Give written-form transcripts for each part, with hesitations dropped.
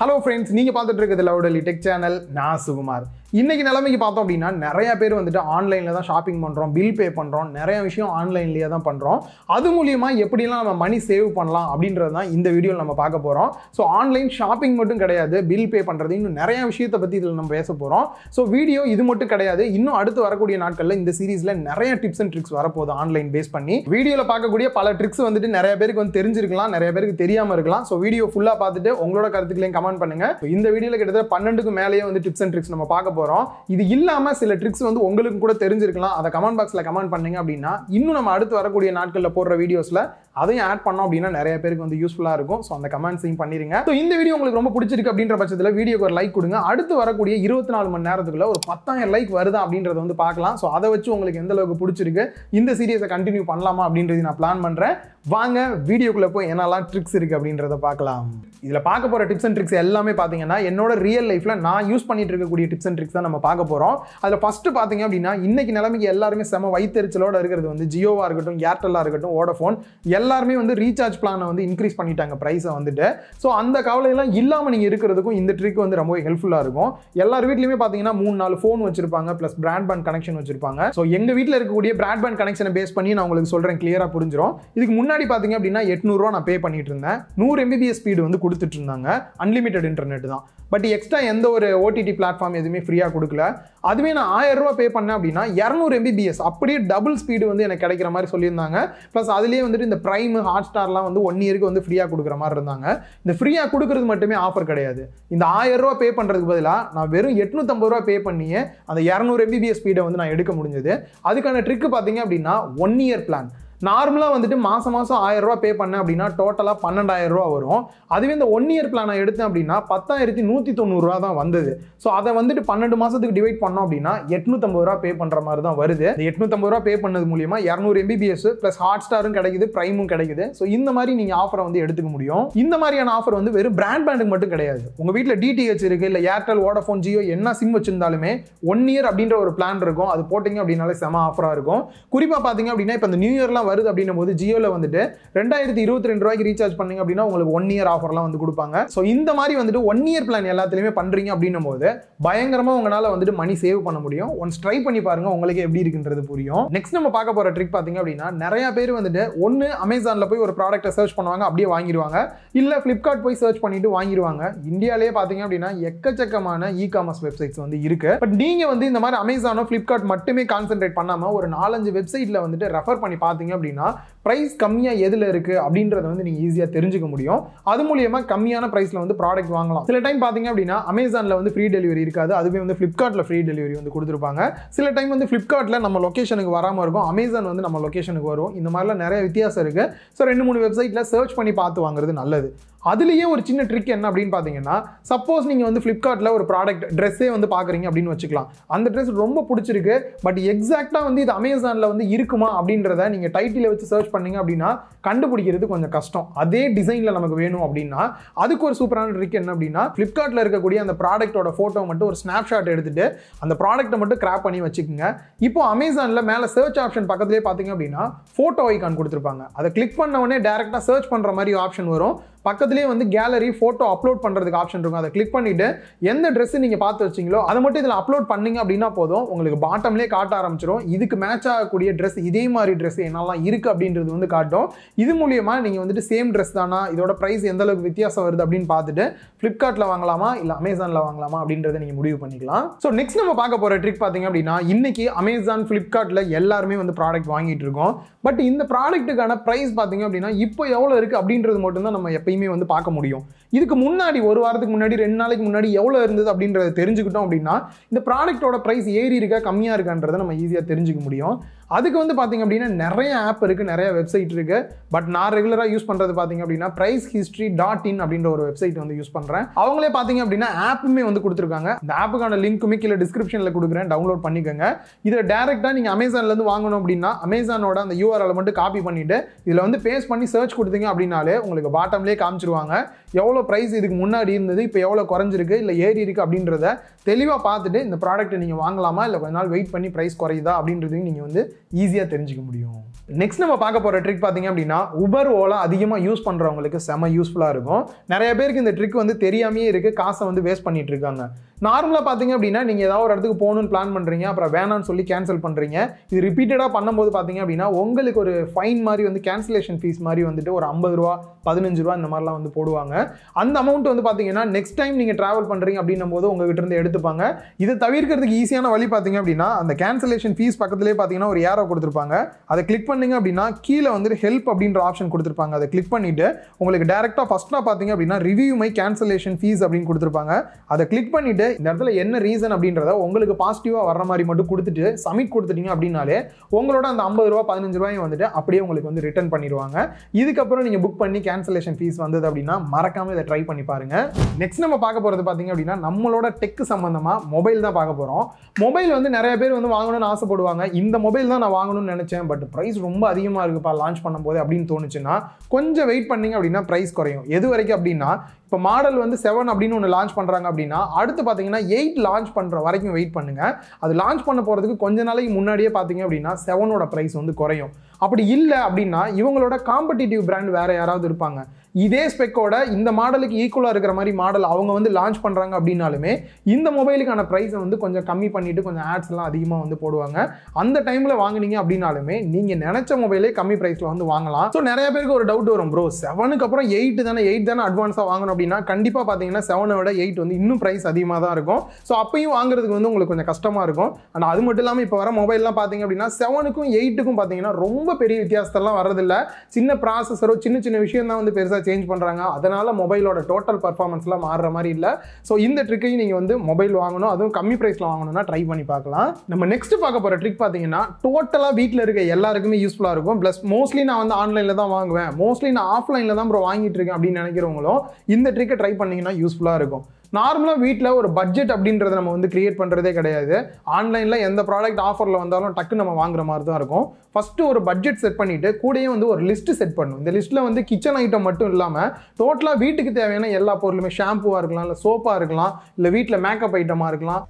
Hello friends, நீங்க பார்த்துட்டு இருக்கிறது லவுடலி டெக் சேனல். நான் சுகுமார். இன்னைக்கு நிலைமைக்கு பார்த்தோம் அப்படின்னா நிறைய பேர் வந்துட்டு ஆன்லைன்ல தான் ஷாப்பிங் பண்றோம், பில் பே பண்றோம், நிறைய விஷயம் ஆன்லைன்லயே தான் பண்றோம். அது மூலமா எப்படிலாம் நம்ம மணி சேவ் பண்ணலாம் அப்படின்றது தான் இந்த வீடியோல நம்ம பார்க்க போறோம். ஸோ ஆன்லைன் ஷாப்பிங் மட்டும் கிடையாது, பில் பே பண்றது இன்னும் நிறைய விஷயத்தை பத்தி இதில் நம்ம பேச போறோம். ஸோ வீடியோ இது மட்டும் கிடையாது, இன்னும் அடுத்து வரக்கூடிய நாட்கள்ல இந்த சீரீஸ்ல நிறைய டிப்ஸ் அண்ட் ட்ரிக்ஸ் வரப்போகுது ஆன்லைன் பேஸ் பண்ணி. வீடியோல பார்க்கக்கூடிய பல ட்ரிக்ஸ் வந்துட்டு நிறைய பேருக்கு வந்து தெரிஞ்சிருக்கலாம், நிறைய பேருக்கு தெரியாம இருக்கலாம். ஸோ வீடியோ ஃபுல்லா பார்த்துட்டு உங்களோட கருத்துக்களையும் கமெண்ட் பண்ணுங்க. இந்த வீடியோல கிட்டத்தட்ட 12க்கு மேலேயே வந்து டிப்ஸ் அண்ட் ட்ரிக்ஸ் நம்ம பார்க்க போறோம். இது இல்லாம சில ட்ரிக்ஸ் வந்து உங்களுக்கு கூட தெரிஞ்சிருக்கலாம், அதை கமெண்ட் பாக்ஸ்ல கமெண்ட் பண்ணீங்க அப்படின்னா இன்னும் நம்ம அடுத்து வரக்கூடிய நாட்கள்ல போடுற வீடியோஸ்ல அதையும் ஆட் பண்ணோம் அப்படின்னா நிறைய பேருக்கு வந்து யூஸ்ஃபுல்லா இருக்கும். ஸோ அந்த கமெண்ட்ஸையும் பண்ணிருங்க. ஸோ இந்த வீடியோ உங்களுக்கு ரொம்ப பிடிச்சிருக்கு அப்படின்ற பட்சத்தில் வீடியோக்கு ஒரு லைக் கொடுங்க. அடுத்து வரக்கூடிய 24 மணி நேரத்துக்குள்ள ஒரு 10,000 லைக் வருதா அப்படின்றத வந்து பார்க்கலாம். ஸோ அதை வச்சு உங்களுக்கு எந்த அளவுக்கு பிடிச்சிருக்கு, இந்த சீரியஸை கண்டினியூ பண்ணலாமா அப்படின்றது நான் பிளான் பண்றேன். வாங்க வீடியோக்குள்ள போய் என்னெல்லாம் ட்ரிக்ஸ் இருக்கு அப்படின்றத பார்க்கலாம். இதுல பார்க்க போற டிப்ஸ் அண்ட் ட்ரிக்ஸ் எல்லாமே பாத்தீங்கன்னா என்னோட ரியல் லைஃப்ல நான் யூஸ் பண்ணிட்டு இருக்கக்கூடிய டிப்ஸ் அண்ட் ட்ரிக்ஸ் தான் நம்ம பார்க்க போறோம். அதுல ஃபர்ஸ்ட் பாத்தீங்க அப்படின்னா இன்னைக்கு நிலைமைக்கு எல்லாருமே செம வயிற்றுச்சலோட இருக்கிறது வந்து ஜியோவா இருக்கட்டும், ஏர்டெல்லா இருக்கட்டும், வோடஃபோன் எல்லாருமே வந்து ரீசார்ஜ் பிளானை வந்து இன்க்ரீஸ் பண்ணிட்டாங்க பிரைஸை வந்துட்டு. ஸோ அந்த கவலையெல்லாம் இல்லாம நீங்க இருக்கிறதுக்கும் இந்த ட்ரிக் வந்து ரொம்ப ஹெல்ப்ஃபுல்லா இருக்கும். எல்லார் வீட்லயுமே பாத்தீங்கன்னா 3-4 ஃபோன் வச்சிருப்பாங்க, பிளஸ் பிராட்பேண்ட் கனெக்ஷன் வச்சிருப்பாங்க. ஸோ எங்க வீட்டில் இருக்கக்கூடிய பிராட்பேண்ட் கனெக்ஷனை பேஸ் பண்ணி நான் உங்களுக்கு சொல்றேன், கிளியரா புரிஞ்சிடும். இதுக்கு முன்னாடி பாத்தீங்க அப்படின்னா 800 ரூபா நான் பே பண்ணிட்டு இருந்தேன். 100 MBPS ஸ்பீடு வந்து கொடுத்துட்டு இருந்தாங்க, அன்லிமிட்டட் இன்டர்நெட் தான். பட் எக்ஸ்ட்ரா எந்த ஒரு ஓடிடி பிளாட்ஃபார்ம் எதுவுமே ஃப்ரீயா கொடுக்கல. அதுவே நான் 1000 ரூபா பே பண்ணேன் அப்படின்னா 200 MBPS அப்படியே டபுள் ஸ்பீடு வந்து எனக்கு கிடைக்கிற மாதிரி சொல்லியிருந்தாங்க. பிளஸ் அதுலேயே வந்துட்டு இந்த பிரைம், ஹாட் ஸ்டார்லாம் வந்து 1 இயருக்கு வந்து ஃப்ரீயா கொடுக்குற மாதிரி இருந்தாங்க. இந்த ஃப்ரீயா கொடுக்கறது மட்டுமே ஆஃபர் கிடையாது. இந்த 1000 ரூபா பே பண்றதுக்கு பதிலாக நான் வெறும் 850 ரூபா பே பண்ணியே அந்த 200 MBPS ஸ்பீடை வந்து நான் எடுக்க முடிஞ்சது. அதுக்கான ட்ரிக் பார்த்தீங்க அப்படின்னா 1 இயர் பிளான். நார்மலாக வந்துட்டு மாதம் 1000 ரூபா பே பண்ணேன் அப்படின்னா டோட்டலாக 12,000 ரூபா வரும். அதுவே இந்த 1 இயர் பிளானை எடுத்தேன் அப்படின்னா 10,190 ரூபா தான் வந்தது. ஸோ அதை வந்துட்டு 12 மாதத்துக்கு டிவைட் பண்ணோம் அப்படின்னா 850 ரூபா பே பண்ணுற மாதிரி தான் வருது. 850 ரூபா பே பண்ணது மூலியமா 200 MBPS ப்ளஸ் ஹாட் ஸ்டாரும் கிடைக்குது, பிரைமும் கிடைக்குது. ஸோ இந்த மாதிரி நீங்கள் ஆஃபரை வந்து எடுத்துக்க முடியும். இந்த மாதிரியான ஆஃபர் வந்து வெறும் பிராட்பேண்டுக்கு மட்டும் கிடையாது. உங்கள் வீட்டில் DTH இருக்கு, இல்லை ஏர்டெல், வோடஃபோன், ஜியோ என்ன சிம் வச்சிருந்தாலுமே 1 இயர் அப்படின்ற ஒரு பிளான் இருக்கும். அது போட்டிங்க அப்படின்னாலே செம ஆஃபராக இருக்கும். குறிப்பாக பார்த்தீங்க அப்படின்னா இப்போ இந்த நியூ இயர்லாம் வருது அப்படின்னும் போது ஜியோல வந்துட்டு 2022 ரூபாய்க்கு ரீசார்ஜ் பண்ணீங்க அப்படின்னா உங்களுக்கு 1 இயர் ஆஃபர்லாம் வந்து கொடுப்பாங்க. ஸோ இந்த மாதிரி வந்துட்டு 1 இயர் பிளான் எல்லாத்துலயுமே பண்றீங்க அப்படின்னும் போது பயங்கரமா உங்களால வந்துட்டு மணி சேவ் பண்ண முடியும். ஒன்ஸ் ட்ரை பண்ணி பாருங்க, உங்களுக்கு எப்படி இருக்குன்றது புரியும். நெக்ஸ்ட் நம்ம பார்க்க போற ட்ரிக் பாத்தீங்க அப்படின்னா நிறைய பேர் வந்துட்டு ஒன்னு அமேசான்ல போய் ஒரு ப்ராடக்ட்டை சர்ச் பண்ணுவாங்க, அப்படியே வாங்கிடுவாங்க. இல்ல பிளிப்கார்ட் போய் சர்ச் பண்ணிட்டு வாங்கிடுவாங்க. இந்தியாலேயே பாத்தீங்க அப்படின்னா எக்கச்சக்கமான இ-காமர்ஸ் வெப்சைட்ஸ் வந்து இருக்கு. பட் நீங்க வந்து இந்த மாதிரி அமேசானோ பிளிப்கார்ட் மட்டுமே கான்சென்ட்ரேட் பண்ணாம ஒரு 4-5 வெப்சைட்ல வந்துட்டு ரெஃபர் பண்ணி பாத்தீங்க அப்படின்னா பிரைஸ் கம்மியா எதுல இருக்கு அப்படின்றத வந்து நீங்க ஈஸியா தெரிஞ்சுக்க முடியும். அது மூலமா கம்மியான பிரைஸ்ல வந்து ப்ராடக்ட் வாங்கலாம். சில டைம் பாத்தீங்க அப்படின்னா அமேசான்ல வந்து ஃப்ரீ டெலிவரி இருக்காது, அதுவே வந்து பிளிப்கார்ட்ல ஃப்ரீ டெலிவரி வந்து கொடுத்துருப்பாங்க. சில டைம் வந்து பிளிப்கார்ட்ல நம்ம லொகேஷனுக்கு வராம இருக்கும், அமேசான் வந்து நம்ம லொகேஷனுக்கு வரும். இந்த மாதிரிலாம் நிறைய வித்தியாசம் இருக்கு. ஸோ 2-3 வெப்சைட்ல சர்ச் பண்ணி பார்த்து வாங்குறது நல்லது. அதுலயே ஒரு சின்ன ட்ரிக் என்ன அப்படின்னு பாத்தீங்கன்னா, சப்போஸ் நீங்க வந்து பிளிப்கார்ட்ல ஒரு ப்ராடக்ட் ட்ரெஸ்ஸே வந்து பாக்குறீங்க அப்படின்னு வச்சுக்கலாம். அந்த ட்ரெஸ் ரொம்ப பிடிச்சிருக்கு, பட் எக்ஸாக்டா வந்து இது அமேசான்ல வந்து இருக்குமா அப்படின்றத நீங்க டைட்டில வச்சு சர்ச் பண்ணீங்க அப்படின்னா கண்டுபிடிக்கிறது கொஞ்சம் கஷ்டம். அதே டிசைன்ல நமக்கு வேணும் அப்படின்னா அதுக்கு ஒரு சூப்பரான ட்ரிக் என்ன அப்படின்னா, பிளிப்கார்ட்ல இருக்கக்கூடிய அந்த ப்ராடக்ட்டோட போட்டோ மட்டும் ஒரு ஸ்னாப்ஷாட் எடுத்துட்டு அந்த ப்ராடக்ட்டை மட்டும் கிராப் பண்ணி வச்சுக்கோங்க. இப்போ அமேசான்ல மேல சர்ச் ஆப்ஷன் பக்கத்துலேயே பாத்தீங்க அப்படின்னா போட்டோ ஐகான் கொடுத்துருப்பாங்க. அதை கிளிக் பண்ண உடனே டைரக்டா சர்ச் பண்ற மாதிரி ஆப்ஷன் வரும். பக்கத்துலேயே வந்து கேலரி போட்டோ அப்லோட் பண்றதுக்கு ஆப்ஷன் இருக்கும். அதை கிளிக் பண்ணிட்டு எந்த ட்ரெஸ் நீங்க பார்த்து வச்சீங்களோ அதை மட்டும் இதில் அப்லோட் பண்ணீங்க அப்படின்னா போதும், உங்களுக்கு பாட்டம்லேயே காட்ட ஆரம்பிச்சிடும். இதுக்கு மேட்ச் ஆகக்கூடிய ட்ரெஸ், இதே மாதிரி ட்ரெஸ் என்னெல்லாம் இருக்கு அப்படின்றது வந்து காட்டும். இது மூலியமா நீங்க வந்துட்டு சேம் ட்ரெஸ் தானா, இதோட பிரைஸ் எந்த அளவுக்கு வித்தியாசம் வருது அப்படின்னு பார்த்துட்டு பிளிப்கார்ட்ல வாங்கலாமா இல்ல அமேசான்ல வாங்கலாமா அப்படின்றத நீங்க முடிவு பண்ணிக்கலாம். ஸோ நெக்ஸ்ட் நம்ம பார்க்க போற ட்ரிக் பாத்தீங்க அப்படின்னா, இன்னைக்கு அமேசான், பிளிப்கார்ட்ல எல்லாருமே வந்து ப்ராடக்ட் வாங்கிட்டு இருக்கோம். பட் இந்த ப்ராடக்ட்டுக்கான பிரைஸ் பாத்தீங்க அப்படின்னா இப்போ எவ்வளவு இருக்கு அப்படின்றது மட்டும் தான் நம்ம எப்பயுமே வந்து பார்க்க முடியும். இதுக்கு முன்னாடி ஒரு வாரத்துக்கு முன்னாடி 2 நாளைக்கு முன்னாடி எவ்வளவு இருந்தது அப்படின்றத தெரிஞ்சுக்கிட்டோம் அப்படின்னா இந்த ப்ராடக்ட்டோட பிரைஸ் ஏறி இருக்கா கம்மியா இருக்கான்றதை நம்ம ஈஸியா தெரிஞ்சுக்க முடியும். அதுக்கு வந்து பாத்தீங்க அப்படின்னா நிறைய ஆப் இருக்கு, நிறைய வெப்சைட் இருக்கு. பட் நான் ரெகுலரா யூஸ் பண்றது பாத்தீங்க அப்படின்னா pricehistory.in அப்படின்ற ஒரு வெப்சைட் வந்து யூஸ் பண்றேன். அவங்களே பாத்தீங்க அப்படின்னா ஆப்புமே வந்து கொடுத்துருக்காங்க. இந்த ஆப்புக்கான லிங்க்குமே கீழே டிஸ்கிரிப்ஷன்ல கொடுக்குறேன், டவுன்லோட் பண்ணிக்கோங்க. இதை டைரக்டா நீங்க அமேசான்ல இருந்து வாங்கணும் அப்படின்னா அமேசானோட அந்த URL மட்டும் காப்பி பண்ணிட்டு இதுல வந்து பேஸ்ட் பண்ணி சர்ச் கொடுத்தீங்க அப்படின்னாலே உங்களுக்கு பாட்டம்லேயே காமிச்சிருவாங்க எவ்வளவு எவ்வளோ ப்ரைஸ் இதுக்கு முன்னாடி இருந்தது, இப்போ எவ்வளோ குறைஞ்சிருக்கு இல்லை ஏறி இருக்குது அப்படின்றத தெளிவாக பார்த்துட்டு இந்த ப்ராடக்ட்டை நீங்கள் வாங்கலாமா இல்லை கொஞ்ச நாள் வெயிட் பண்ணி ப்ரைஸ் குறையுதா அப்படின்றதையும் நீங்கள் வந்து ஈஸியாக தெரிஞ்சுக்க முடியும். நெக்ஸ்ட் நம்ம பார்க்க போகிற ட்ரிக் பார்த்தீங்க அப்படின்னா உபர் ஓலா அதிகமாக யூஸ் பண்ணுறவங்களுக்கு செம யூஸ்ஃபுல்லாக இருக்கும். நிறைய பேருக்கு இந்த ட்ரிக் வந்து தெரியாமையே இருக்குது, காசை வந்து வேஸ்ட் பண்ணிட்டு இருக்காங்க. நார்மலாக பார்த்தீங்க அப்படின்னா நீங்கள் ஏதாவது ஒரு இடத்துக்கு போகணும்னு பிளான் பண்ணுறீங்க, அப்புறம் வேணான்னு சொல்லி கேன்சல் பண்ணுறீங்க. இது ரிப்பீட்டடாக பண்ணும்போது பார்த்தீங்க அப்படின்னா உங்களுக்கு ஒரு ஃபைன் மாதிரி வந்து கேன்சலேஷன் ஃபீஸ் மாதிரி வந்துட்டு ஒரு 50 ரூபா 15 ரூபா இந்த மாதிரிலாம் வந்து போடுவாங்க. அந்த அமௌண்ட் வந்து பார்த்தீங்கன்னா நெக்ஸ்ட் டைம் நீங்கள் ட்ராவல் பண்ணுறீங்க அப்படின்னும் போது உங்ககிட்ட இருந்து எடுத்துப்பாங்க. இதை தவிர்க்கிறதுக்கு ஈஸியான வழி பார்த்தீங்க அப்படின்னா அந்த கேன்சலேஷன் ஃபீஸ் பக்கத்துலேயே பார்த்தீங்கன்னா ஒரு ஏரோ கொடுத்துருப்பாங்க. அதை கிளிக் பண்ணீங்க அப்படின்னா கீழே வந்து ஹெல்ப் அப்படின்ற ஆப்ஷன் கொடுத்துருப்பாங்க. அதை கிளிக் பண்ணிட்டு உங்களுக்கு டேரெக்டாக ஃபர்ஸ்ட்டாக பார்த்தீங்க அப்படின்னா ரிவ்யூ மை கேன்சலேஷன் ஃபீஸ் அப்படின்னு கொடுத்துருப்பாங்க. அதை கிளிக் பண்ணிட்டு இந்த இடத்துல என்ன ரீசன் அப்படின்றத உங்களுக்கு பாசிட்டிவாக வர்ற மாதிரி மட்டும் கொடுத்துட்டு சப்மிட் கொடுத்துட்டீங்க அப்படின்னாலே உங்களோட அந்த 50 ரூபா 15 ரூபாயும் வந்துட்டு அப்படியே உங்களுக்கு வந்து ரிட்டர்ன் பண்ணிடுவாங்க. இதுக்கப்புறம் நீங்கள் புக் பண்ணி கேன்சலேஷன் ஃபீஸ் வந்தது அப்படின்னா மறக்காம இதை ட்ரை பண்ணி பாருங்க. நெக்ஸ்ட் நம்ம பார்க்க போகிறது பார்த்தீங்க அப்படின்னா நம்மளோட டெக் சம்பந்தமாக மொபைல் தான் பார்க்க போகிறோம். மொபைல் வந்து நிறைய பேர் வந்து வாங்கணும்னு ஆசைப்படுவாங்க. இந்த மொபைல் தான் நான் வாங்கணும்னு நினச்சேன், பட் ப்ரைஸ் ரொம்ப அதிகமாக இருக்குப்பா லான்ச் பண்ணும்போது அப்படின்னு தோணுச்சுன்னா கொஞ்சம் வெயிட் பண்ணீங்க அப்படின்னா ப்ரைஸ் குறையும். எது வரைக்கும் அப்படின்னா இப்போ மாடல் வந்து 7 அப்படின்னு ஒன்று லான்ச் பண்ணுறாங்க அப்படின்னா அடுத்து பார்த்தீங்கன்னா 8 லான்ச் பண்ணுற வரைக்கும் வெயிட் பண்ணுங்க. அது லான்ச் பண்ண போகிறதுக்கு கொஞ்ச நாளைக்கு முன்னாடியே பார்த்தீங்க அப்படின்னா 7ஓட ப்ரைஸ் வந்து குறையும். அப்படி இல்லை அப்படின்னா இவங்களோட காம்படிட்டிவ் பிராண்ட் வேற யாராவது இருப்பாங்க, இதே ஸ்பெக்கோட இந்த மாடலுக்கு ஈக்குவலாக இருக்கிற மாதிரி மாடல் அவங்க வந்து லான்ச் பண்ணுறாங்க அப்படின்னாலுமே இந்த மொபைலுக்கான ப்ரைஸை வந்து கொஞ்சம் கம்மி பண்ணிட்டு கொஞ்சம் ஆட்ஸ் எல்லாம் அதிகமாக வந்து போடுவாங்க. அந்த டைமில் வாங்கினீங்க அப்படின்னாலுமே நீங்கள் நினைச்ச மொபைலே கம்மி ப்ரைஸில் வந்து வாங்கலாம். ஸோ நிறைய பேருக்கு ஒரு டவுட் வரும், ப்ரோ 7க்கு அப்புறம் 8 தானே அட்வான்ஸாக வாங்கணும் அப்படின்னா கண்டிப்பாக பார்த்தீங்கன்னா 7 விட 8 வந்து இன்னும் ப்ரைஸ் அதிகமாக தான் இருக்கும். ஸோ அப்பயும் வாங்குறதுக்கு வந்து உங்களுக்கு கொஞ்சம் கஷ்டமாக இருக்கும். ஆனால் அது மட்டும் இல்லாமல் இப்போ வர மொபைல்லாம் பார்த்தீங்க அப்படின்னா 7க்கும் 8க்கும் பார்த்தீங்கன்னா ரொம்ப பெரிய வித்தியாசத்தெல்லாம் வரதில்லை. சின்ன ப்ராசஸரோ சின்ன சின்ன விஷயம் தான் வந்து பெருசாக சேஞ்ச் பண்றாங்க. அதனால மொபைலோட டோட்டல் பர்ஃபார்மன்ஸ்லாம் மாறுற மாதிரி இல்ல. சோ இந்த ட்ரிக்கையும் நீங்க வந்து மொபைல் வாங்கணும், அதுவும் கம்மி பிரைஸ்ல வாங்கணும்னா ட்ரை பண்ணி பார்க்கலாம். நம்ம நெக்ஸ்ட் பார்க்க போற ட்ரிக் பாத்தீங்கன்னா டோட்டலா வீட்ல இருக்க எல்லாருக்குமே யூஸ்ஃபுல்லா இருக்கும். பிளஸ் மோஸ்ட்லி நான் வந்து ஆன்லைன்ல தான் வாங்குவேன், மோஸ்ட்லி நான் ஆஃப்லைன்ல தான் ப்ரோ வாங்கிட்டு இருக்கேன் அப்படின்னு நினைக்கிறவங்களும் இந்த ட்ரிக்கை ட்ரை பண்ணீங்கன்னா யூஸ்ஃபுல்லா இருக்கும். நார்மலாக வீட்டில் ஒரு பட்ஜெட் அப்படின்றத நம்ம வந்து கிரியேட் பண்ணுறதே கிடையாது. ஆன்லைனில் எந்த ப்ராடக்ட் ஆஃபரில் வந்தாலும் டக்கு நம்ம வாங்குற மாதிரி தான் இருக்கும். ஃபஸ்ட்டு ஒரு பட்ஜெட் செட் பண்ணிவிட்டு கூடயே வந்து ஒரு லிஸ்ட்டு செட் பண்ணணும். இந்த லிஸ்ட்டில் வந்து கிச்சன் ஐட்டம் மட்டும் இல்லாமல் டோட்டலாக வீட்டுக்கு தேவையான எல்லா பொருளுமே, ஷாம்புவாக இருக்கலாம், இல்லை சோப்பாக இருக்கலாம், இல்லை வீட்டில் மேக்கப் ஐட்டமாக இருக்கலாம்.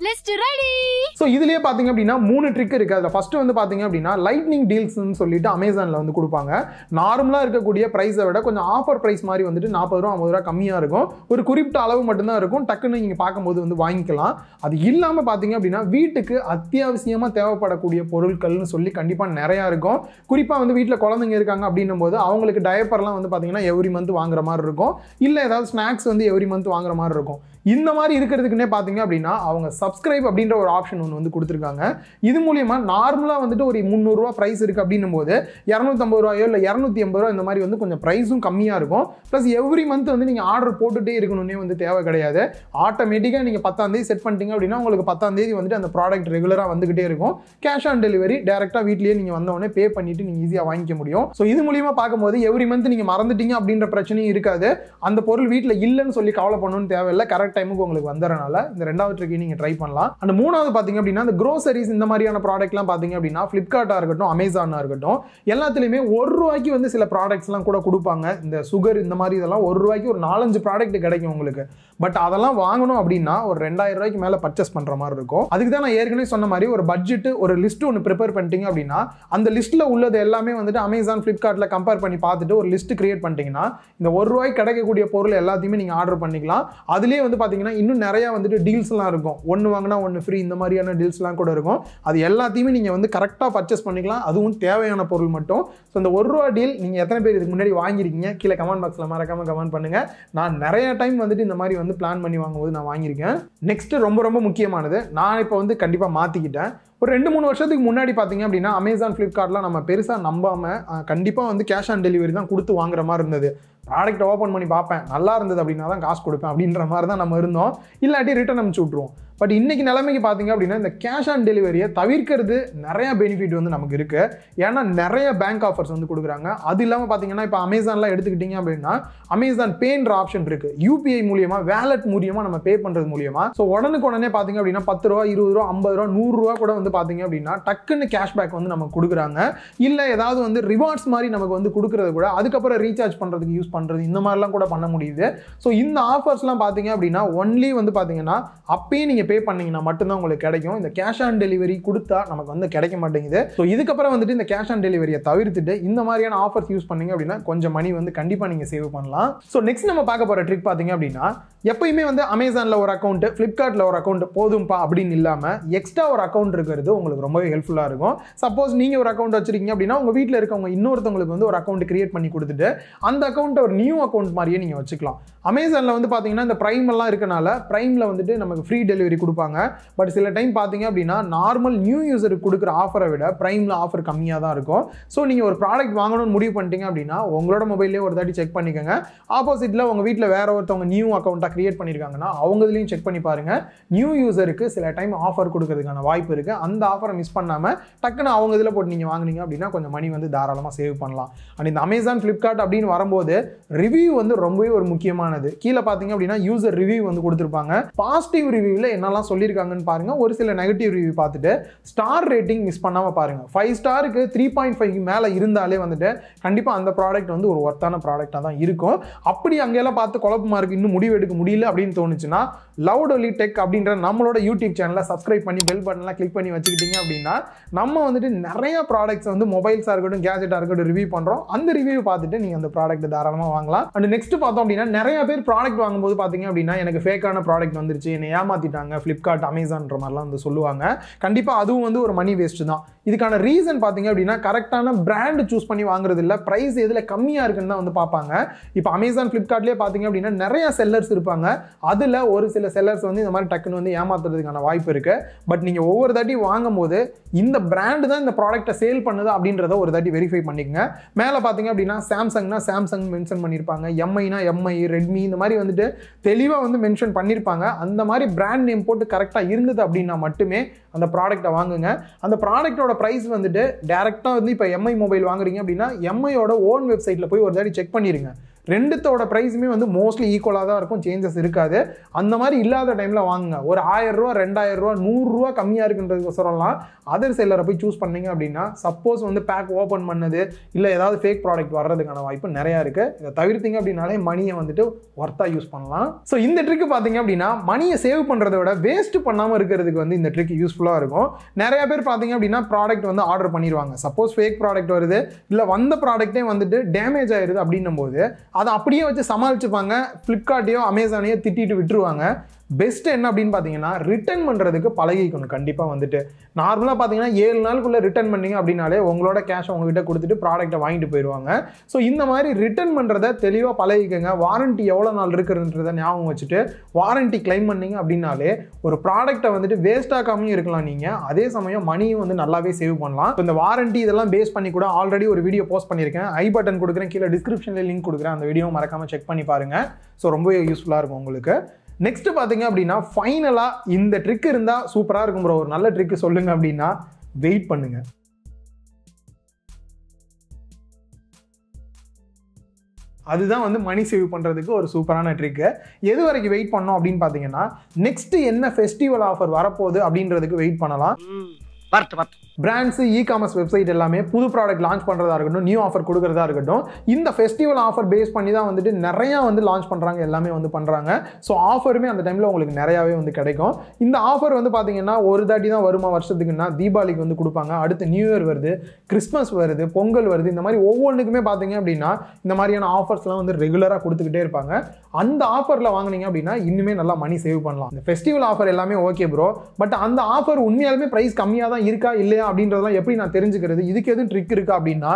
ஸோ இதுலேயே பார்த்தீங்க அப்படின்னா 3 ட்ரிக் இருக்குது. அதில் ஃபஸ்ட்டு வந்து பார்த்தீங்க அப்படின்னா லைட்னிங் டீல்ஸ்ன்னு சொல்லிட்டு அமேசானில் வந்து கொடுப்பாங்க. நார்மலாக இருக்கக்கூடிய ப்ரைஸை விட கொஞ்சம் ஆஃபர் ப்ரைஸ் மாதிரி வந்துட்டு 40 ரூபா 50 ரூபா கம்மியாக இருக்கும். ஒரு குறிப்பிட்ட அளவு மட்டும்தான் இருக்கும், டக்குன்னு நீங்கள் பார்க்கும்போது வந்து வாங்கிக்கலாம். அது இல்லாமல் பார்த்தீங்க அப்படின்னா வீட்டுக்கு அத்தியாவசியமாக தேவைப்படக்கூடிய பொருட்கள்னு சொல்லி கண்டிப்பாக நிறையா இருக்கும். குறிப்பாக வந்து வீட்டில் குழந்தைங்க இருக்காங்க அப்படின்னும் போது அவங்களுக்கு டயப்பர்லாம் வந்து பார்த்தீங்கன்னா எவ்ரி மந்த் வாங்குற மாதிரி இருக்கும், இல்லை ஏதாவது ஸ்நாக்ஸ் வந்து எவ்ரி மந்த் வாங்குற மாதிரி இருக்கும். இந்த மாதிரி இருக்கிறதுக்குன்னே பார்த்தீங்க அப்படின்னா அவங்க சப்ஸ்கிரைப் அப்படின்ற ஒரு ஆப்ஷன் ஒன்று வந்து கொடுத்துருக்காங்க. இது மூலியமா நார்மலாக வந்துட்டு ஒரு 300 ரூபா ப்ரைஸ் இருக்குது அப்படின்னும் போது 250 ரூபாயோ இல்லை 280 ரூபா இந்த மாதிரி வந்து கொஞ்சம் ப்ரைஸும் கம்மியாக இருக்கும். ப்ளஸ் எவ்ரி மந்த் வந்து நீங்கள் ஆர்டர் போட்டுகிட்டே இருக்கணும்னே வந்து தேவை கிடையாது. ஆட்டோமேட்டிக்காக நீங்கள் 10ஆம் தேதி செட் பண்ணிட்டீங்க அப்படின்னா உங்களுக்கு 10ஆம் தேதி வந்துட்டு அந்த ப்ராடக்ட் ரெகுலராக வந்துகிட்டே இருக்கும். கேஷ் ஆன் டெலிவரி டேரெக்டாக வீட்லேயே நீங்கள் வந்தவொடனே பே பண்ணிட்டு நீங்கள் ஈஸியாக வாங்கிக்க முடியும். ஸோ இது மூலியமாக பார்க்கும்போது எவ்ரி மந்த் நீங்கள் மறந்துட்டீங்க அப்படின்ற பிரச்சனையும் இருக்காது. அந்த பொருள் வீட்டில் இல்லைன்னு சொல்லி கவலை பண்ணணும்னு தேவையில்லை, கரெக்ட் டைமுக்கு உங்களுக்கு வந்துறனால இந்த ரெண்டாவது ட்ரிக்கை நீங்க ட்ரை பண்ணலாம். அந்த மூணாவது பாத்தீங்க அப்படின்னா இந்த groceries இந்த மாதிரியான ப்ராடக்ட்லாம் பாத்தீங்க அப்படின்னா Flipkartஆ இருக்கட்டும், Amazonஆ இருக்கட்டும், எல்லாத்துலயுமே 1 ரூபாய்க்கு வந்து சில ப்ராடக்ட்ஸ்லாம் கூட கொடுப்பாங்க. இந்த சுகர் இந்த மாதிரி இதெல்லாம் 1 ரூபாய்க்கு ஒரு 4-5 ப்ராடக்ட் கிடைக்கும் உங்களுக்கு. பட் அதெல்லாம் வாங்கணும் அப்படின்னா ஒரு 2000 ரூபாய்க்கு மேல பர்ச்சேஸ் பண்ற மாதிரி இருக்கும். அதுக்கு தான் நான் ஏற்கனவே சொன்ன மாதிரி ஒரு பட்ஜெட் ஒரு லிஸ்ட் ஒன்று ப்ரிப்பேர் பண்ணிட்டீங்க அப்படின்னா அந்த லிஸ்ட்ல உள்ளது எல்லாமே வந்துட்டு Amazon Flipkartல கம்பேர் பண்ணி பார்த்துட்டு ஒரு லிஸ்ட் கிரியேட் பண்ணிட்டீங்கன்னா இந்த 1 ரூபாய்க்கு கிடைக்கக்கூடிய பொருள் எல்லாத்தையுமே நீங்க ஆர்டர் பண்ணிக்கலாம். அதுலயே வந்து பாத்தீங்கன்னா இன்னும் நிறைய வந்துட்டு டீல்ஸ்லாம் இருக்கும். ஒன்று வாங்கினா ஒன்று ஃப்ரீ இந்த மாதிரியான டீல்ஸ்லாம் கூட இருக்கும். அது எல்லாத்தையுமே நீங்கள் வந்து கரெக்டாக பர்ச்சேஸ் பண்ணிக்கலாம், அதுவும் தேவையான பொருள் மட்டும். ஸோ இந்த 1 ரூபா டீல் நீங்கள் எத்தனை பேர் இதுக்கு முன்னாடி வாங்கியிருக்கீங்க கீழே கமெண்ட் பாக்ஸில் மறக்காம கமெண்ட் பண்ணுங்கள். நான் நிறைய டைம் வந்துட்டு இந்த மாதிரி வந்து பிளான் பண்ணி வாங்கும்போது நான் வாங்கியிருக்கேன். நெக்ஸ்ட் ரொம்ப ரொம்ப முக்கியமானது, நான் இப்போ வந்து கண்டிப்பாக மாற்றிக்கிட்டேன். ஒரு 2-3 வருஷத்துக்கு முன்னாடி பார்த்தீங்க அப்படின்னா Amazon Flipkartலாம் நம்ம பெருசாக நம்பாமல் கண்டிப்பாக வந்து கேஷ் ஆன் டெலிவரி தான் கொடுத்து வாங்குற மாதிரி இருந்தது. ப்ராடக்ட் ஓப்பன் பண்ணி பார்ப்பேன், நல்லா இருந்தது அப்படின்னா தான் காசு கொடுப்பேன் அப்படின்ற மாதிரி தான் நம்ம இருந்தோம். இல்லாட்டி ரிட்டர்ன் அனுப்பிச்சு விட்ருவோம். பட் இன்னைக்கு நிலைமைக்கு பார்த்தீங்க அப்படின்னா இந்த கேஷ் ஆன் டெலிவரியை தவிர்க்கிறது நிறைய பெனிஃபிட் வந்து நமக்கு இருக்கு. ஏன்னா நிறைய பேங்க் ஆஃபர்ஸ் வந்து கொடுக்குறாங்க. அது இல்லாமல் பார்த்தீங்கன்னா இப்போ அமேசான்லாம் எடுத்துக்கிட்டீங்க அப்படின்னா அமேசான் பேன்ற ஆப்ஷன் இருக்கு. யூபிஐ மூலியமா வேலட் மூலியமா நம்ம பே பண்றது மூலியமா ஸோ உடனே பார்த்தீங்க அப்படின்னா 10 ரூபா 20 ரூபா 50 ரூபா 100 ரூபா கூட வந்து பார்த்தீங்க அப்படின்னா டக்குன்னு கேஷ்பேக் வந்து நமக்கு கொடுக்குறாங்க. இல்லை ஏதாவது வந்து ரிவார்ட்ஸ் மாதிரி நமக்கு வந்து கொடுக்குறது கூட அதுக்கப்புறம் ரீசார்ஜ் பண்ணுறதுக்கு யூஸ் பண்ணுறது இந்த மாதிரிலாம் கூட பண்ண முடியுது. ஸோ இந்த ஆஃபர்ஸ்லாம் பார்த்தீங்க அப்படின்னா ஒன்லி வந்து பார்த்தீங்கன்னா அப்பயே நீங்கள் பே பண்ணீங்கன்னா மட்டும்தான் உங்களுக்கு கிடைக்கும். இந்த கேஷ் ஆன் டெலிவரி கொடுத்தா நமக்கு வந்து கிடைக்க மாட்டேங்குது. ஸோ இதுக்கப்புறம் வந்துட்டு இந்த கேஷ் ஆன் டெலிவரியை தவிர்த்துட்டு இந்த மாதிரியான ஆஃபர்ஸ் யூஸ் பண்ணீங்க அப்படின்னா கொஞ்சம் மணி வந்து கண்டிப்பாக நீங்கள் சேவ் பண்ணலாம். ஸோ நெக்ஸ்ட் நம்ம பார்க்க போகிற ட்ரிக் பார்த்தீங்க அப்படின்னா எப்பயுமே வந்து அமேசானில் ஒரு அக்கௌண்ட் ஃப்ளிப்கார்ட்டில் ஒரு அக்கௌண்ட் போதும்பா அப்படின்னு இல்லாமல் எக்ஸ்ட்ரா ஒரு அக்கௌண்ட் இருக்கிறது உங்களுக்கு ரொம்பவே ஹெல்ப்ஃபுல்லாக இருக்கும். சப்போஸ் நீங்கள் ஒரு அக்கௌண்ட் வச்சிருக்கீங்க அப்படின்னா உங்கள் வீட்டில் இருக்கவங்க இன்னொருத்தவங்களுக்கு வந்து ஒரு அக்கௌண்ட் கிரியேட் பண்ணி கொடுத்துட்டு அந்த அக்கௌண்ட்டை ஒரு நியூ அக்கௌண்ட் மாதிரியே நீங்கள் வச்சுக்கலாம். அமேசானில் வந்து பார்த்தீங்கன்னா இந்த ப்ரைம் எல்லாம் இருக்கனால ப்ரைமில் வந்துட்டு நமக்கு ஃப்ரீ டெலிவரி கொடுப்பாங்க. பட் சில டைம் பார்த்தீங்க அப்படின்னா நார்மல் நியூ யூசருக்கு கொடுக்குற ஆஃபரை விட ப்ரைமில் ஆஃபர் கம்மியாக தான் இருக்கும். ஸோ நீங்கள் ஒரு ப்ராடக்ட் வாங்கணும்னு முடிவு பண்ணிட்டீங்க அப்படின்னா உங்களோட மொபைல்லேயே ஒரு தாட்டி செக் பண்ணிக்கோங்க. ஆப்போசிட்டில் உங்கள் வீட்டில் வேற ஒருத்தவங்க நியூ அக்கௌண்ட்டாக கிரியேட் பண்ணியிருக்காங்கன்னா அவங்க இதுலையும் செக் பண்ணி பாருங்க. நியூ யூசருக்கு சில டைம் ஆஃபர் கொடுக்கறதுக்கான வாய்ப்பு இருக்குது. அந்த ஆஃபரை மிஸ் பண்ணாமல் டக்குன்னு அவங்க இதில் போட்டு நீங்கள் வாங்கினீங்க அப்படின்னா கொஞ்சம் மணி வந்து தாராளமாக சேவ் பண்ணலாம். அண்ட் இந்த அமேசான் ஃப்ளிப்கார்ட் அப்படின்னு வரும்போது ரிவ்யூ வந்து ரொம்பவே ஒரு முக்கியமானது. கீழே பார்த்தீங்க அப்படின்னா யூசர் ரிவ்யூ வந்து கொடுத்துருப்பாங்க. பாசிட்டிவ் ரிவ்யூவில் என்னெல்லாம் சொல்லியிருக்காங்கன்னு பாருங்க. ஒரு சில நெகட்டிவ் ரிவ்யூ பார்த்துட்டு ஸ்டார் ரேட்டிங் மிஸ் பண்ணாமல் பாருங்க. 5 ஸ்டாருக்கு 3.5 மேலே இருந்தாலே வந்துட்டு கண்டிப்பாக அந்த ப்ராடக்ட் வந்து ஒரு ஒர்த்தான ப்ராடக்டாக தான் இருக்கும். அப்படி அங்கெல்லாம் பார்த்து குழப்பமா இருக்கு இன்னும் முடிவு எடுக்க முடியல அப்படின்னு தோணுச்சுன்னா லவுட் ஒலி டெக் அப்படின்ற நம்மளோட யூடியூப் சேனலை சப்ஸ்கிரைப் பண்ணி பெல் பட்டன்லாம் கிளிக் பண்ணி வச்சுக்கிட்டீங்க அப்படின்னா நம்ம வந்துட்டு நிறைய ப்ராடக்ட்ஸ் வந்து மொபைல்ஸாக இருக்கட்டும் கேஜெட்டாக இருக்கட்டும் ரிவ்யூ பண்ணுறோம். அந்த ரிவ்யூ பார்த்துட்டு நீங்கள் அந்த ப்ராடக்ட் தாராளமாக வாங்கலாம். அண்ட் நெக்ஸ்ட் பார்த்தோம் அப்படின்னா நிறைய பேர் ப்ராடக்ட் வாங்கும்போது பார்த்தீங்க அப்படின்னா எனக்கு ஃபேக்கான ப்ராடக்ட் வந்துருச்சு, என்னை ஏமாத்திட்டாங்க ஃப்ளிப்கார்ட் அமேசான்ற மாதிரிலாம் வந்து சொல்லுவாங்க. கண்டிப்பாக அதுவும் வந்து ஒரு மணி வேஸ்ட் தான். இதுக்கான ரீசன் பார்த்தீங்க அப்படின்னா கரெக்டான பிராண்ட் சூஸ் பண்ணி வாங்குறது இல்லை, ப்ரைஸ் எதில் கம்மியாக இருக்குன்னு தான் வந்து பார்ப்பாங்க. இப்போ அமேசான் ஃப்ளிப்கார்ட்லேயே பார்த்தீங்க அப்படின்னா நிறைய செல்லர்ஸ் இருப்பாங்க. அதில் ஒரு சில செல்லர்ஸ் வந்து இந்த மாதிரி டக்குன்னு வந்து ஏமாத்துறதுக்கான வாய்ப்பு இருக்கு. பட் நீங்கள் ஒவ்வொரு தாட்டி வாங்கும் போது இந்த பிராண்டு தான் இந்த ப்ராடக்ட்டை சேல் பண்ணுது அப்படின்றத ஒரு தாட்டி வெரிஃபை பண்ணிக்கங்க. மேலே பார்த்தீங்க அப்படின்னா சாம்சங்னா சாம்சங் மென்ஷன் பண்ணியிருப்பாங்க, எம்ஐனா எம்ஐ, ரெட்மி இந்த மாதிரி வந்துட்டு தெளிவாக வந்து மென்ஷன் பண்ணியிருப்பாங்க. அந்த மாதிரி பிராண்ட் நேம் போட்டு கரெக்டாக இருந்தது அப்படின்னா மட்டுமே அந்த ப்ராடக்ட்டை வாங்குங்க. அந்த ப்ராடக்ட்டோட ப்ரைஸ் வந்துட்டு டேரெக்டாக வந்து இப்போ எம்ஐ மொபைல் வாங்குறீங்க அப்படின்னா எம்ஐயோட ஓன் வெப்சைட்டில் போய் ஒரு தாட்டி செக் பண்ணிடுங்க. ரெண்டுத்தோட ப்ரைஸுமே வந்து மோஸ்ட்லி ஈக்குவலாக தான் இருக்கும், சேஞ்சஸ் இருக்காது. அந்த மாதிரி இல்லாத டைமில் வாங்குங்க. ஒரு 1000 ரூபா 2000 ரூபா 100 ரூபா கம்மியாக இருக்குன்றதுக்கோசரம்லாம் அதர் செல்லரை போய் சூஸ் பண்ணீங்க அப்படின்னா சப்போஸ் வந்து பேக் ஓப்பன் பண்ணது இல்லை ஏதாவது ஃபேக் ப்ராடக்ட் வர்றதுக்கான வாய்ப்பு நிறையா இருக்குது. இதை தவிர்த்தீங்க அப்படின்னாலே மணியை வந்துட்டு ஒர்த்தாக யூஸ் பண்ணலாம். ஸோ இந்த ட்ரிக்கு பார்த்தீங்க அப்படின்னா மணியை சேவ் பண்ணுறத விட வேஸ்ட் பண்ணாமல் இருக்கிறதுக்கு வந்து இந்த ட்ரிக் யூஸ்ஃபுல்லாக இருக்கும். நிறைய பேர் பார்த்தீங்க அப்படின்னா ப்ராடக்ட் வந்து ஆர்டர் பண்ணிடுவாங்க. சப்போஸ் ஃபேக் ப்ராடக்ட் வருது இல்லை வந்த ப்ராடக்ட்டே வந்துட்டு டேமேஜ் ஆயிடுது அப்படின்னும் போது அதை அப்படியே வச்சு சமாளிச்சுப்பாங்க. ஃப்ளிப்கார்ட்டையோ அமேசானையோ திட்டிட்டு விட்டுருவாங்க. பெஸ்ட் என்ன அப்படின்னு பார்த்தீங்கன்னா ரிட்டர்ன் பண்ணுறதுக்கு பழகிக்கணும். கண்டிப்பாக வந்துட்டு நார்மலாக பார்த்தீங்கன்னா 7 நாளுக்குள்ளே ரிட்டர்ன் பண்ணிங்க அப்படின்னாலே உங்களோட கேஷ் உங்ககிட்ட கொடுத்துட்டு ப்ராடக்ட்டை வாங்கிட்டு போயிடுவாங்க. ஸோ இந்த மாதிரி ரிட்டர்ன் பண்ணுறதை தெளிவாக பழகிக்கங்க. வாரண்ட்டி எவ்வளோ நாள் இருக்குன்றதை ஞாபகம் வச்சுட்டு வாரண்ட்டி கிளைம் பண்ணிங்க அப்படின்னாலே ஒரு ப்ராடக்ட்டை வந்துட்டு வேஸ்ட் ஆகாமையும் இருக்கலாம். நீங்கள் அதே சமயம் மணியும் வந்து நல்லாவே சேவ் பண்ணலாம். இந்த வாரண்ட்டி இதெல்லாம் பேஸ் பண்ணி கூட ஆல்ரெடி ஒரு வீடியோ போஸ்ட் பண்ணியிருக்கேன். ஐ பட்டன் கொடுக்குறேன், கீழே டிஸ்கிரிப்ஷனில் லிங்க் கொடுக்குறேன். அந்த வீடியோ மறக்காமல் செக் பண்ணி பாருங்கள். ஸோ ரொம்பவே யூஸ்ஃபுல்லாக இருக்கும் உங்களுக்கு. நெக்ஸ்ட் பார்த்தீங்க அப்படின்னா ஃபைனலாக இந்த ட்ரிக் இருந்தால் சூப்பராக இருக்கும் ப்ரோ, ஒரு நல்ல ட்ரிக் சொல்லுங்க அப்படின்னா வெயிட் பண்ணுங்க. அதுதான் வந்து மணி சேவ் பண்ணுறதுக்கு ஒரு சூப்பரான ட்ரிக்கு. எது வரைக்கும் வெயிட் பண்ணோம் அப்படின்னு பார்த்தீங்கன்னா நெக்ஸ்ட் என்ன ஃபெஸ்டிவல் ஆஃபர் வரப்போகுது அப்படின்றதுக்கு வெயிட் பண்ணலாம். பிராண்ட்ஸ் இ-காமர்ஸ் வெப்சைட் எல்லாமே புது ப்ராடக்ட் லான்ச் பண்ணுறதா இருக்கட்டும், நியூ ஆஃபர் கொடுக்குறதா இருக்கட்டும், இந்த ஃபெஸ்டிவல் ஆஃபர் பேஸ் பண்ணி தான் வந்துட்டு நிறையா வந்து லான்ச் பண்ணுறாங்க, எல்லாமே வந்து பண்ணுறாங்க. ஸோ ஆஃபருமே அந்த டைமில் உங்களுக்கு நிறையாவே வந்து கிடைக்கும். இந்த ஆஃபர் வந்து பார்த்தீங்கன்னா ஒரு தாட்டி தான் வருமா வருஷத்துக்குன்னா, தீபாவளிக்கு வந்து கொடுப்பாங்க, அடுத்து நியூ இயர் வருது, கிறிஸ்மஸ் வருது, பொங்கல் வருது, இந்த மாதிரி ஒவ்வொன்றுக்குமே பார்த்தீங்க அப்படின்னா இந்த மாதிரியான ஆஃபர்ஸ்லாம் வந்து ரெகுலராக கொடுத்துக்கிட்டே இருப்பாங்க. அந்த ஆஃபரில் வாங்கினீங்க அப்படின்னா இன்னுமே நல்லா மணி சேவ் பண்ணலாம். இந்த ஃபெஸ்டிவல் ஆஃபர் எல்லாமே ஓகே ப்ரோ, பட் அந்த ஆஃபர் உண்மையாலுமே ப்ரைஸ் கம்மியாக தான் இருக்கா இல்லையா அப்படின்றதெல்லாம் எப்படி நான் தெரிஞ்சுக்கிறது? இதுக்கு எதுவும் ட்ரிக் இருக்கா அப்படின்னா,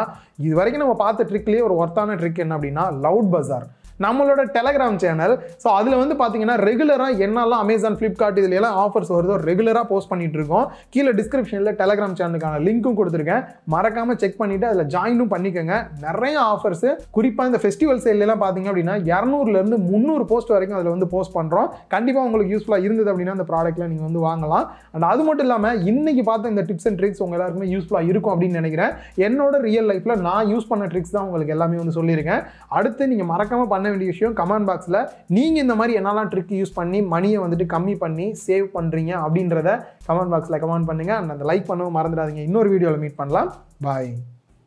இது வரைக்கும் நம்ம பார்த்த ட்ரிக்லேயே ஒரு ஒர்த்தான ட்ரிக் என்ன அப்படின்னா லவுட் பஜார். நம்மளோட டெலகிராம் சேனல். ஸோ அதில் வந்து பார்த்தீங்கன்னா ரெகுலராக என்னெல்லாம் அமேசான், ஃப்ளிப்கார்ட் இதுல எல்லாம் ஆஃபர்ஸ் வருதோ ரெகுலராக போஸ்ட் பண்ணிட்டு இருக்கோம். கீழே டிஸ்கிரிப்ஷனில் டெலகிராம் சேனலுக்கான லிங்க்கும் கொடுத்துருக்கேன். மறக்காம செக் பண்ணிட்டு அதில் ஜாயினும் பண்ணிக்கோங்க. நிறைய ஆஃபர்ஸ், குறிப்பாக இந்த ஃபெஸ்டிவல் சேல்லாம் பார்த்தீங்க அப்படின்னா 200லேருந்து 300 போஸ்ட் வரைக்கும் அதில் வந்து போஸ்ட் பண்ணுறோம். கண்டிப்பாக உங்களுக்கு யூஸ்ஃபுல்லாக இருந்தது அப்படின்னா அந்த ப்ராடக்ட்ல நீங்கள் வந்து வாங்கலாம். அண்ட் அது மட்டும் இல்லாமல் இன்னைக்கு பார்த்த இந்த டிப்ஸ் அண்ட் ட்ரிக்ஸ் உங்க எல்லாருக்குமே யூஸ்ஃபுல்லாக இருக்கும் அப்படின்னு நினைக்கிறேன். என்னோட ரியல் லைஃப்ல நான் யூஸ் பண்ண ட்ரிக்ஸ் தான் உங்களுக்கு எல்லாமே வந்து சொல்லியிருக்கேன். அடுத்து நீங்க மறக்காம பண்ண வேண்டிய விஷயம், கமெண்ட் பாக்ஸ்ல நீங்க இந்த மாதிரி என்னெல்லாம் ட்ரிக் யூஸ் பண்ணி மணியை வந்துட்டு கம்மி பண்ணி சேவ் பண்றீங்க அப்படின்றத கமெண்ட் பாக்ஸ்ல கமெண்ட் பண்ணுங்க. அந்த லைக் பண்ணவும் மறந்துடாதீங்க. இன்னொரு வீடியோவில் மீட் பண்ணலாம். பாய்.